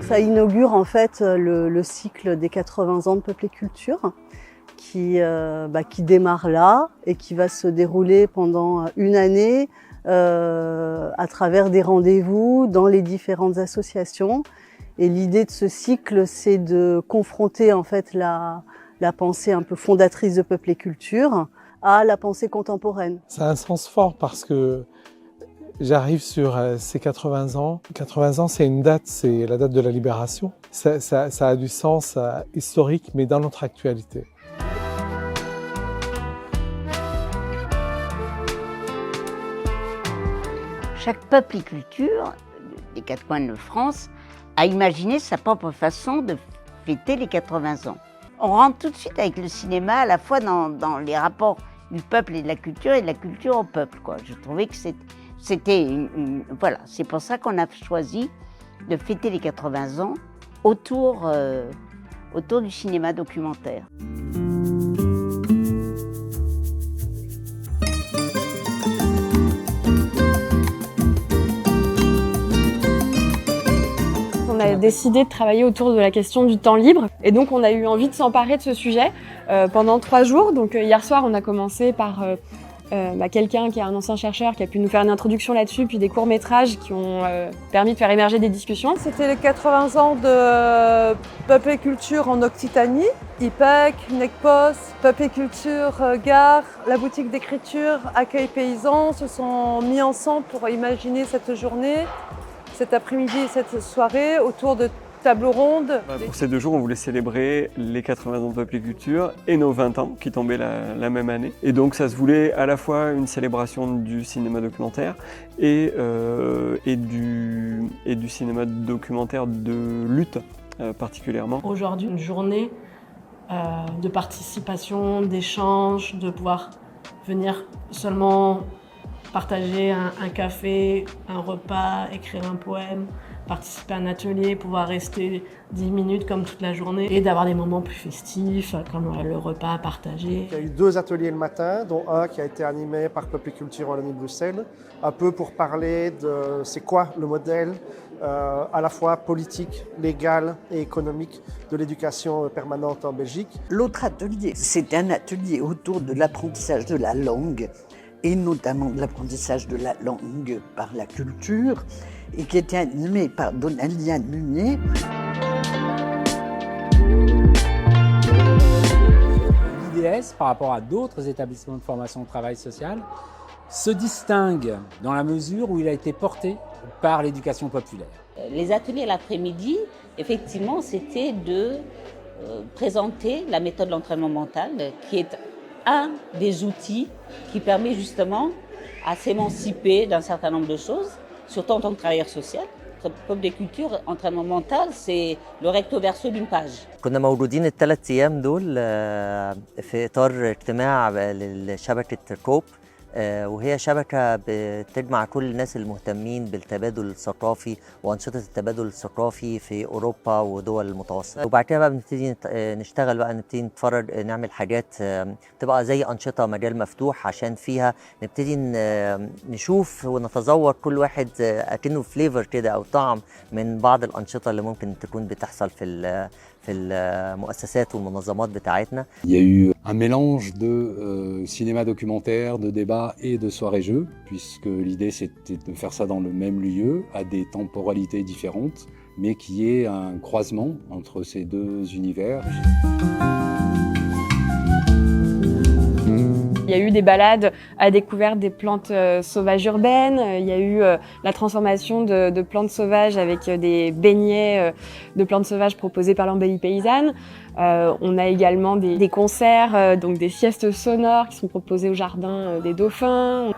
Ça inaugure en fait le cycle des 80 ans de Peuple et Culture qui démarre là et qui va se dérouler pendant une année à travers des rendez-vous dans les différentes associations. Et l'idée de ce cycle, c'est de confronter en fait la pensée un peu fondatrice de Peuple et Culture à la pensée contemporaine. Ça a un sens fort parce que j'arrive sur ces 80 ans. 80 ans, c'est une date, c'est la date de la libération. Ça a du sens historique, mais dans notre actualité. Chaque peuple et culture des quatre coins de France a imaginé sa propre façon de fêter les 80 ans. On rentre tout de suite avec le cinéma à la fois dans les rapports du peuple et de la culture au peuple, quoi. Je trouvais que c'était voilà, c'est pour ça qu'on a choisi de fêter les 80 ans autour du cinéma documentaire. On a décidé de travailler autour de la question du temps libre et donc on a eu envie de s'emparer de ce sujet pendant 3 jours. Donc hier soir on a commencé par quelqu'un qui est un ancien chercheur qui a pu nous faire une introduction là-dessus, puis des courts-métrages qui ont permis de faire émerger des discussions. C'était les 80 ans de Peuple et Culture en Occitanie, IPEC, NECPOS, Peuple et Culture, Gare, la boutique d'écriture, Accueil Paysan se sont mis ensemble pour imaginer cette journée, cet après-midi et cette soirée autour de table ronde. Pour ces 2 jours, on voulait célébrer les 80 ans de Peuple et Culture et nos 20 ans qui tombaient la même année. Et donc ça se voulait à la fois une célébration du cinéma documentaire et du cinéma documentaire de lutte particulièrement. Aujourd'hui, une journée de participation, d'échange, de pouvoir venir seulement partager un café, un repas, écrire un poème, participer à un atelier, pouvoir rester 10 minutes comme toute la journée et d'avoir des moments plus festifs comme le repas partagé. Il y a eu 2 ateliers le matin, dont un qui a été animé par Peuple et Culture Wallonie Bruxelles, un peu pour parler de c'est quoi le modèle à la fois politique, légal et économique de l'éducation permanente en Belgique. L'autre atelier, c'était un atelier autour de l'apprentissage de la langue et notamment de l'apprentissage de la langue par la culture et qui était animé par Donaldiane Munier. L'IDS, par rapport à d'autres établissements de formation au travail social, se distingue dans la mesure où il a été porté par l'éducation populaire. Les ateliers l'après-midi, effectivement, c'était de présenter la méthode de l'entraînement mental, qui est un des outils qui permet justement à s'émanciper d'un certain nombre de choses, surtout en tant que travailleur social. Peuple des cultures, entraînement mental, c'est le recto verso d'une page. كنا موجودين ال3 أيام دول في إطار اجتماع لشبكة كوب وهي شبكة بتجمع كل الناس المهتمين بالتبادل الثقافي وأنشطة التبادل الثقافي في أوروبا ودول المتوسط. وبعد كده بقى بنبتدي نشتغل بقى نبتدي نتفرج نعمل حاجات تبقى زي أنشطة مجال مفتوح عشان فيها نبتدي نشوف ونتذوق كل واحد أكنه فليفر كده أو طعم من بعض الأنشطة اللي ممكن تكون بتحصل في المؤسسات والمنظمات بتاعتنا. Il y a eu un mélange de cinéma documentaire, de débat et de soirée-jeux, puisque l'idée c'était de faire ça dans le même lieu, à des temporalités différentes, mais qui est un croisement entre ces 2 univers. Il y a eu des balades à découvert des plantes sauvages urbaines, il y a eu la transformation de plantes sauvages avec des beignets de plantes sauvages proposés par l'embellie paysanne. On a également des concerts, donc des siestes sonores qui sont proposées au jardin des Dauphins.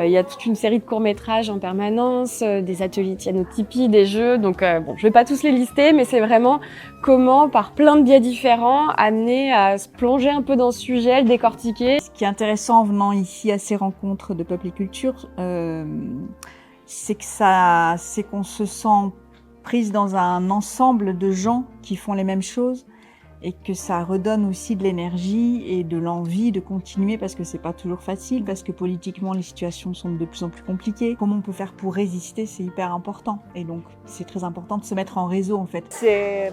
Il y a toute une série de courts-métrages en permanence, des ateliers de cyanotypie, des jeux. Donc bon, je vais pas tous les lister, mais c'est vraiment comment, par plein de biais différents, amener à se plonger un peu dans ce sujet, le décortiquer. Ce qui est intéressant en venant ici à ces rencontres de Peuple et Culture, c'est qu'on se sent prise dans un ensemble de gens qui font les mêmes choses et que ça redonne aussi de l'énergie et de l'envie de continuer parce que c'est pas toujours facile, parce que politiquement les situations sont de plus en plus compliquées. Comment on peut faire pour résister, c'est hyper important. Et donc c'est très important de se mettre en réseau en fait. C'est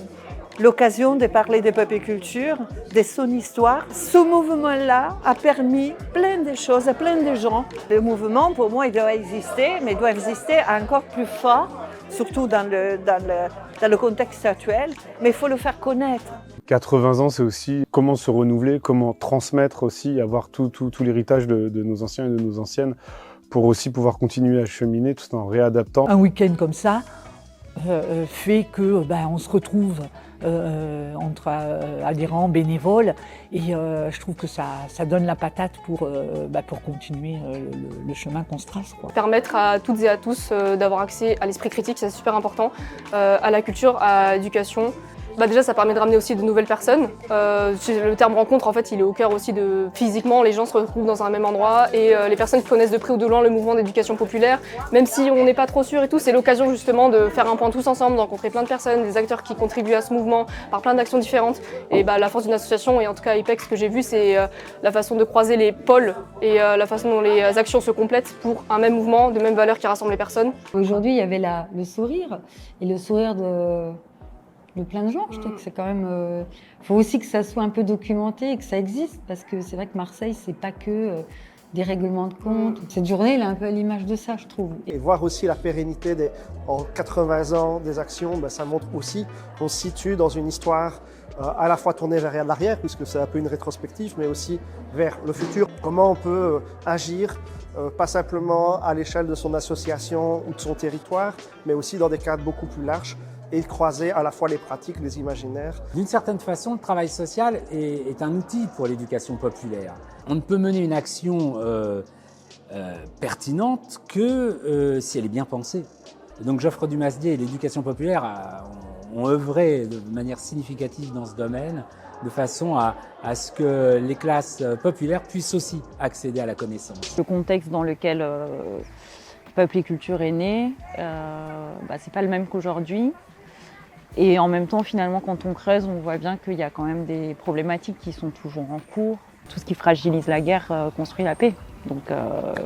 l'occasion de parler de pop et culture, de son histoire. Ce mouvement-là a permis plein de choses à plein de gens. Le mouvement, pour moi, il doit exister, mais il doit exister encore plus fort, surtout dans le contexte actuel, mais il faut le faire connaître. 80 ans, c'est aussi comment se renouveler, comment transmettre aussi, avoir tout l'héritage de nos anciens et de nos anciennes pour aussi pouvoir continuer à cheminer tout en réadaptant. Un week-end comme ça fait que on se retrouve entre adhérents, bénévoles, et je trouve que ça donne la patate pour continuer le chemin qu'on se trace, quoi. Permettre à toutes et à tous d'avoir accès à l'esprit critique, c'est super important, à la culture, à l'éducation. Déjà, ça permet de ramener aussi de nouvelles personnes. Le terme rencontre, en fait, il est au cœur aussi de physiquement, les gens se retrouvent dans un même endroit et les personnes qui connaissent de près ou de loin le mouvement d'éducation populaire, même si on n'est pas trop sûr et tout, c'est l'occasion justement de faire un point tous ensemble, de rencontrer plein de personnes, des acteurs qui contribuent à ce mouvement par plein d'actions différentes. Et la force d'une association, et en tout cas IPEC, ce que j'ai vu, c'est la façon de croiser les pôles et la façon dont les actions se complètent pour un même mouvement, de mêmes valeurs qui rassemblent les personnes. Aujourd'hui, il y avait le sourire, et le sourire de plein de gens. Je trouve que c'est quand même... faut aussi que ça soit un peu documenté et que ça existe, parce que c'est vrai que Marseille, c'est pas que des règlements de compte. Cette journée, elle est un peu à l'image de ça, je trouve. Et voir aussi la pérennité en 80 ans des actions, ça montre aussi qu'on se situe dans une histoire à la fois tournée vers l'arrière, puisque c'est un peu une rétrospective, mais aussi vers le futur. Comment on peut agir, pas simplement à l'échelle de son association ou de son territoire, mais aussi dans des cadres beaucoup plus larges, et croiser à la fois les pratiques, les imaginaires. D'une certaine façon, le travail social est un outil pour l'éducation populaire. On ne peut mener une action pertinente que si elle est bien pensée. Et donc Geoffroy Dumasdier et l'éducation populaire ont œuvré de manière significative dans ce domaine, de façon à ce que les classes populaires puissent aussi accéder à la connaissance. Le contexte dans lequel Peuple et Culture est né, c'est pas le même qu'aujourd'hui. Et en même temps, finalement, quand on creuse, on voit bien qu'il y a quand même des problématiques qui sont toujours en cours. Tout ce qui fragilise la guerre construit la paix. Donc,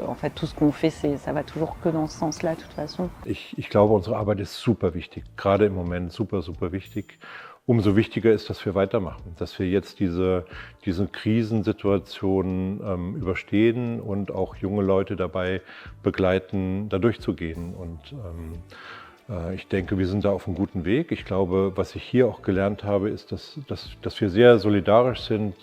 en fait, tout ce qu'on fait, ça va toujours que dans ce sens-là, de toute façon. Ich glaube, unsere Arbeit ist super wichtig, gerade im Moment super, super wichtig. Umso wichtiger ist, dass wir weitermachen, dass wir jetzt diese Krisensituation überstehen und auch junge Leute dabei begleiten, da durchzugehen. Und ich denke, wir sind da auf einem guten Weg. Ich glaube, was ich hier auch gelernt habe, ist, dass wir sehr solidarisch sind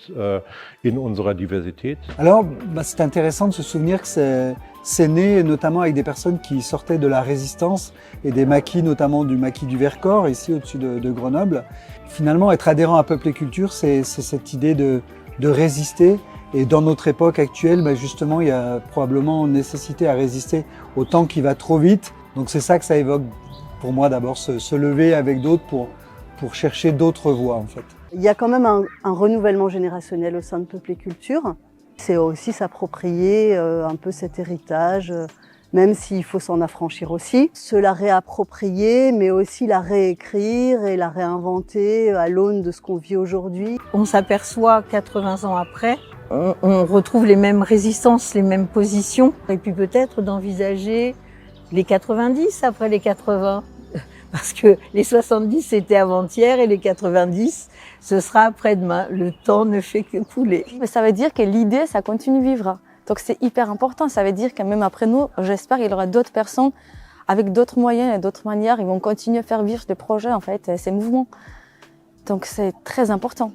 in unserer Diversität. Alors, c'est intéressant de se souvenir que c'est né notamment avec des personnes qui sortaient de la résistance et des maquis, notamment du maquis du Vercors, ici au-dessus de Grenoble. Finalement, être adhérent à Peuple et Culture, c'est cette idée de résister. Et dans notre époque actuelle, justement, il y a probablement nécessité à résister au temps qui va trop vite. Donc c'est ça que ça évoque pour moi d'abord, se lever avec d'autres pour chercher d'autres voies en fait. Il y a quand même un renouvellement générationnel au sein de Peuple et Culture. C'est aussi s'approprier un peu cet héritage, même s'il faut s'en affranchir aussi. Se la réapproprier, mais aussi la réécrire et la réinventer à l'aune de ce qu'on vit aujourd'hui. On s'aperçoit 80 ans après, on retrouve les mêmes résistances, les mêmes positions. Et puis peut-être d'envisager les 90 après les 80. Parce que les 70 c'était avant-hier et les 90 ce sera après-demain. Le temps ne fait que couler. Mais ça veut dire que l'idée, ça continue vivre. Donc c'est hyper important. Ça veut dire que même après nous, j'espère qu'il y aura d'autres personnes avec d'autres moyens et d'autres manières. Ils vont continuer à faire vivre des projets, en fait, ces mouvements. Donc c'est très important.